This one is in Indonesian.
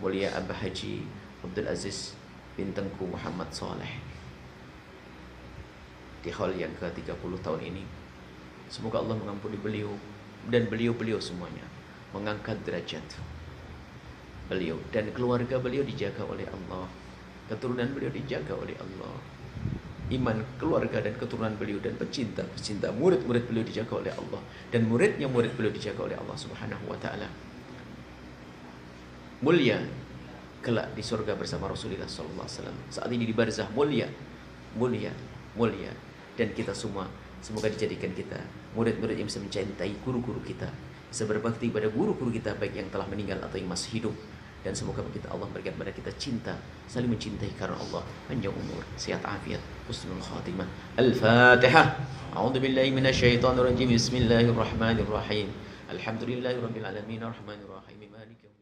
Mulia Abah Haji Abdul Aziz bin Tengku Muhammad Saleh di haul yang ke-30 tahun ini. Semoga Allah mengampuni beliau dan beliau-beliau semuanya, mengangkat derajat beliau dan keluarga beliau dijaga oleh Allah, keturunan beliau dijaga oleh Allah, iman keluarga dan keturunan beliau dan pecinta murid-murid beliau dijaga oleh Allah, dan muridnya murid beliau dijaga oleh Allah Subhanahu wa taala. Mulia kelak di surga bersama Rasulullah sallallahu alaihi wasallam. Saat ini di barzah mulia, dan kita semua semoga dijadikan kita murid-murid yang bisa mencintai guru-guru kita, bisa berbakti kepada guru-guru kita baik yang telah meninggal atau yang masih hidup. Dan semoga kita Allah berikan kepada kita cinta, saling mencintai karena Allah, panjang umur, sehat afiat, husnul khatimah. Al-Fatihah. A'udzu billahi minasyaitonir rajim. Bismillahirrahmanirrahim. Alhamdulillahirabbil alamin arrahmanirrahim maliki